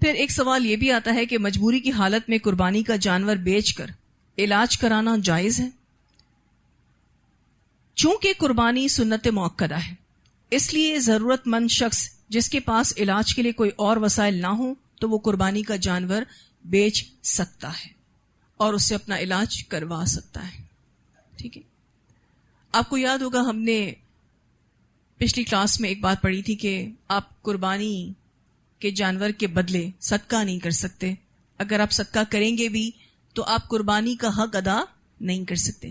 پھر ایک سوال یہ بھی آتا ہے کہ مجبوری کی حالت میں قربانی کا جانور بیچ کر علاج کرانا جائز ہے؟ چونکہ قربانی سنت مؤکدہ ہے، اس لیے ضرورت مند شخص جس کے پاس علاج کے لیے کوئی اور وسائل نہ ہوں تو وہ قربانی کا جانور بیچ سکتا ہے اور اس سے اپنا علاج کروا سکتا ہے. ٹھیک ہے. آپ کو یاد ہوگا ہم نے پچھلی کلاس میں ایک بات پڑھی تھی کہ آپ قربانی کے جانور کے بدلے صدقہ نہیں کر سکتے. اگر آپ صدقہ کریں گے بھی تو آپ قربانی کا حق ادا نہیں کر سکتے.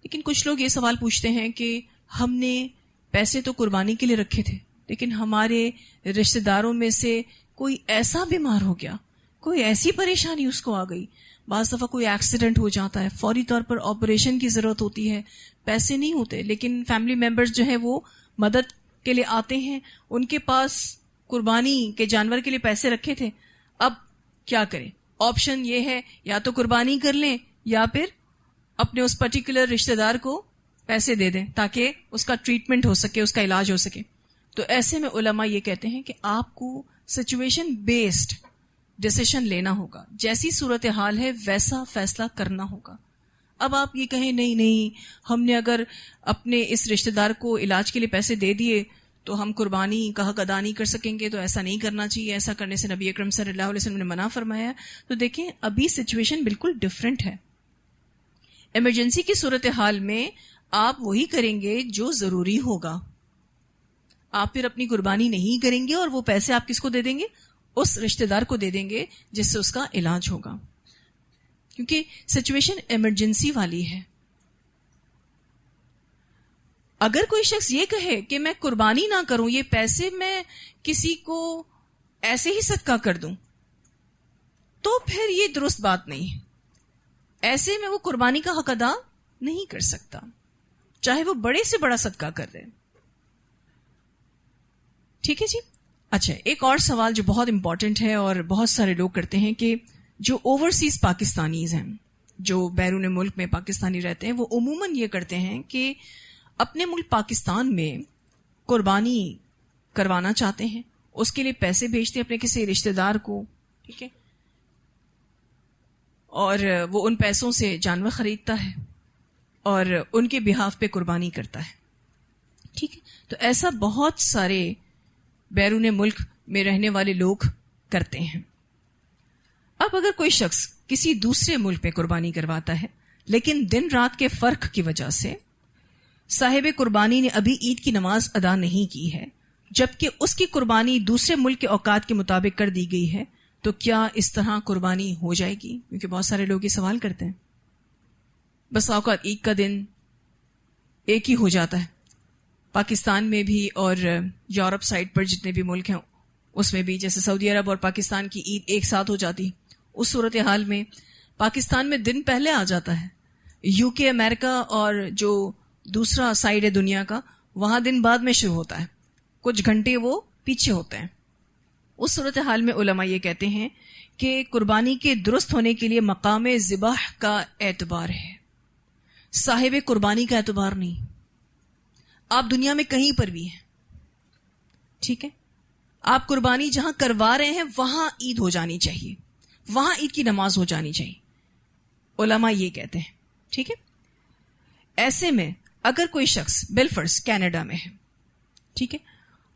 لیکن کچھ لوگ یہ سوال پوچھتے ہیں کہ ہم نے پیسے تو قربانی کے لیے رکھے تھے، لیکن ہمارے رشتہ داروں میں سے کوئی ایسا بیمار ہو گیا، کوئی ایسی پریشانی اس کو آ گئی، بعض دفعہ کوئی ایکسیڈنٹ ہو جاتا ہے، فوری طور پر آپریشن کی ضرورت ہوتی ہے، پیسے نہیں ہوتے، لیکن فیملی ممبرز جو ہیں وہ مدد کے لیے آتے ہیں، ان کے پاس قربانی کے جانور کے لیے پیسے رکھے تھے. اب کیا کریں؟ آپشن یہ ہے یا تو قربانی کر لیں یا پھر اپنے اس پرٹیکولر رشتہ دار کو پیسے دے دیں تاکہ اس کا ٹریٹمنٹ ہو سکے، اس کا علاج ہو سکے. تو ایسے میں علماء یہ کہتے ہیں کہ آپ کو سچویشن بیسڈ ڈیسیشن لینا ہوگا، جیسی صورتحال ہے ویسا فیصلہ کرنا ہوگا. اب آپ یہ کہیں نہیں ہم نے اگر اپنے اس رشتہ دار کو علاج کے لیے پیسے دے دیے تو ہم قربانی کا حق ادا نہیں کر سکیں گے، تو ایسا نہیں کرنا چاہیے، ایسا کرنے سے نبی اکرم صلی اللہ علیہ وسلم نے منع فرمایا ہے. تو دیکھیں ابھی سچویشن بالکل ڈفرینٹ ہے. ایمرجنسی کی صورتحال میں آپ وہی کریں گے جو ضروری ہوگا. آپ پھر اپنی قربانی نہیں کریں گے اور وہ پیسے آپ کس کو دے دیں گے؟ اس رشتہ دار کو دے دیں گے جس سے اس کا علاج ہوگا، کیونکہ سچویشن ایمرجنسی والی ہے. اگر کوئی شخص یہ کہے کہ میں قربانی نہ کروں، یہ پیسے میں کسی کو ایسے ہی صدقہ کر دوں، تو پھر یہ درست بات نہیں ہے. ایسے میں وہ قربانی کا حق ادا نہیں کر سکتا، چاہے وہ بڑے سے بڑا صدقہ کر دے. ٹھیک ہے جی. اچھا، ایک اور سوال جو بہت امپورٹنٹ ہے اور بہت سارے لوگ کرتے ہیں کہ جو اوورسیز پاکستانیز ہیں، جو بیرون ملک میں پاکستانی رہتے ہیں، وہ عموماً یہ کرتے ہیں کہ اپنے ملک پاکستان میں قربانی کروانا چاہتے ہیں، اس کے لیے پیسے بھیجتے ہیں اپنے کسی رشتہ دار کو. ٹھیک ہے. اور وہ ان پیسوں سے جانور خریدتا ہے اور ان کے بہاف پہ قربانی کرتا ہے. ٹھیک ہے. تو ایسا بہت سارے بیرون ملک میں رہنے والے لوگ کرتے ہیں. اب اگر کوئی شخص کسی دوسرے ملک میں قربانی کرواتا ہے لیکن دن رات کے فرق کی وجہ سے صاحب قربانی نے ابھی عید کی نماز ادا نہیں کی ہے، جبکہ اس کی قربانی دوسرے ملک کے اوقات کے مطابق کر دی گئی ہے، تو کیا اس طرح قربانی ہو جائے گی؟ کیونکہ بہت سارے لوگ یہ سوال کرتے ہیں. بس اوقات عید کا دن ایک ہی ہو جاتا ہے، پاکستان میں بھی اور یورپ سائڈ پر جتنے بھی ملک ہیں اس میں بھی، جیسے سعودی عرب اور پاکستان کی عید ایک ساتھ ہو جاتی. اس صورتحال میں پاکستان میں دن پہلے آ جاتا ہے، یو کے، امریکہ اور جو دوسرا سائڈ ہے دنیا کا، وہاں دن بعد میں شروع ہوتا ہے، کچھ گھنٹے وہ پیچھے ہوتے ہیں. اس صورتحال میں علماء یہ کہتے ہیں کہ قربانی کے درست ہونے کے لیے مقام ذبح کا اعتبار ہے، صاحب قربانی کا اعتبار نہیں. آپ دنیا میں کہیں پر بھی ہیں، ٹھیک ہے، آپ قربانی جہاں کروا رہے ہیں وہاں عید ہو جانی چاہیے، وہاں عید کی نماز ہو جانی چاہیے. علماء یہ کہتے ہیں. ٹھیک ہے. ایسے میں اگر کوئی شخص بالفرض کینیڈا میں ہے، ٹھیک ہے،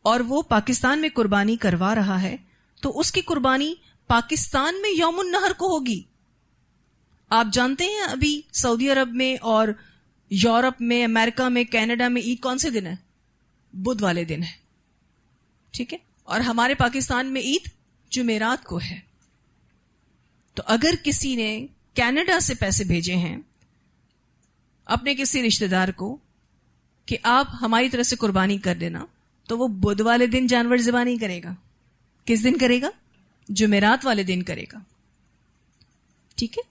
اور وہ پاکستان میں قربانی کروا رہا ہے، تو اس کی قربانی پاکستان میں یوم النحر کو ہوگی. آپ جانتے ہیں ابھی سعودی عرب میں اور یورپ میں، امریکہ میں، کینیڈا میں عید کون سے دن ہے؟ بدھ والے دن ہے. ٹھیک ہے. اور ہمارے پاکستان میں عید جمعرات کو ہے. تو اگر کسی نے کینیڈا سے پیسے بھیجے ہیں اپنے کسی رشتہ دار کو کہ آپ ہماری طرف سے قربانی کر دینا، تو وہ بدھ والے دن جانور ذبح نہیں کرے گا. کس دن کرے گا؟ جمعرات والے دن کرے گا. ٹھیک ہے.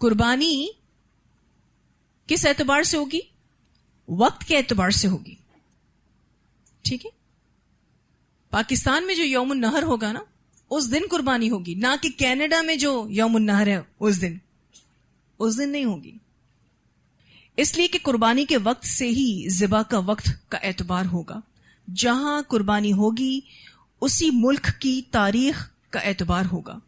قربانی کس اعتبار سے ہوگی؟ وقت کے اعتبار سے ہوگی. ٹھیک ہے. پاکستان میں جو یوم النحر ہوگا نا، اس دن قربانی ہوگی، نہ کہ کینیڈا میں جو یوم النحر ہے اس دن نہیں ہوگی. اس لیے کہ قربانی کے وقت سے ہی ذبح کا وقت کا اعتبار ہوگا. جہاں قربانی ہوگی اسی ملک کی تاریخ کا اعتبار ہوگا.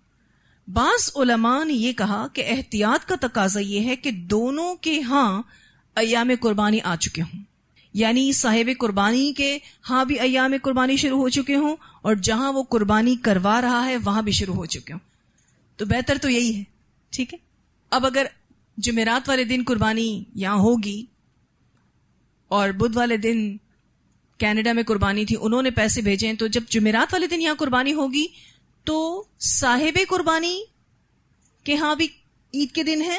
بعض علماء نے یہ کہا کہ احتیاط کا تقاضا یہ ہے کہ دونوں کے ہاں ایام قربانی آ چکے ہوں، یعنی صاحب قربانی کے ہاں بھی ایام قربانی شروع ہو چکے ہوں اور جہاں وہ قربانی کروا رہا ہے وہاں بھی شروع ہو چکے ہوں. تو بہتر تو یہی ہے. ٹھیک ہے. اب اگر جمعرات والے دن قربانی یہاں ہوگی اور بدھ والے دن کینیڈا میں قربانی تھی، انہوں نے پیسے بھیجے ہیں، تو جب جمعرات والے دن یہاں قربانی ہوگی تو صاحب قربانی کے ہاں بھی عید کے دن ہے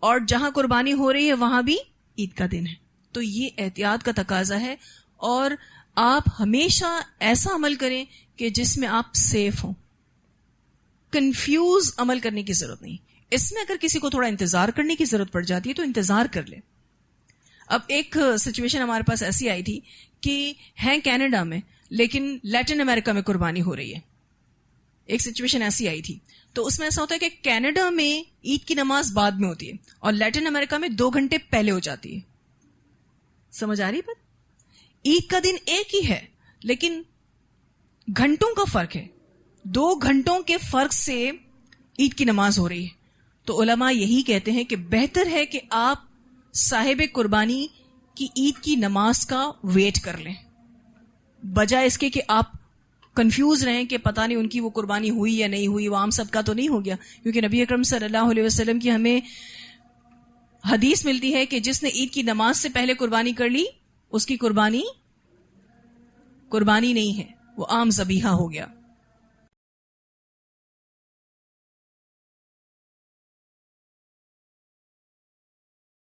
اور جہاں قربانی ہو رہی ہے وہاں بھی عید کا دن ہے. تو یہ احتیاط کا تقاضا ہے، اور آپ ہمیشہ ایسا عمل کریں کہ جس میں آپ سیف ہوں. کنفیوز عمل کرنے کی ضرورت نہیں. اس میں اگر کسی کو تھوڑا انتظار کرنے کی ضرورت پڑ جاتی ہے تو انتظار کر لے. اب ایک سچویشن ہمارے پاس ایسی آئی تھی کہ ہیں کینیڈا میں لیکن لیٹن امریکہ میں قربانی ہو رہی ہے. ایک سچویشن ایسی آئی تھی. تو اس میں ایسا ہوتا ہے کہ کینیڈا میں عید کی نماز بعد میں ہوتی ہے اور لیٹن امریکہ میں 2 گھنٹے پہلے ہو جاتی ہے. سمجھ آ رہی بات؟ عید کا دن ایک ہی ہے لیکن گھنٹوں کا فرق ہے. 2 گھنٹوں کے فرق سے عید کی نماز ہو رہی ہے. تو علماء یہی کہتے ہیں کہ بہتر ہے کہ آپ صاحب قربانی کی عید کی نماز کا ویٹ کر لیں، بجائے اس کے کہ آپ کنفیوز رہیں کہ پتہ نہیں ان کی وہ قربانی ہوئی یا نہیں ہوئی، وہ عام سب کا تو نہیں ہو گیا. کیونکہ نبی اکرم صلی اللہ علیہ وسلم کی ہمیں حدیث ملتی ہے کہ جس نے عید کی نماز سے پہلے قربانی کر لی اس کی قربانی نہیں ہے، وہ عام ذبیحہ ہو گیا.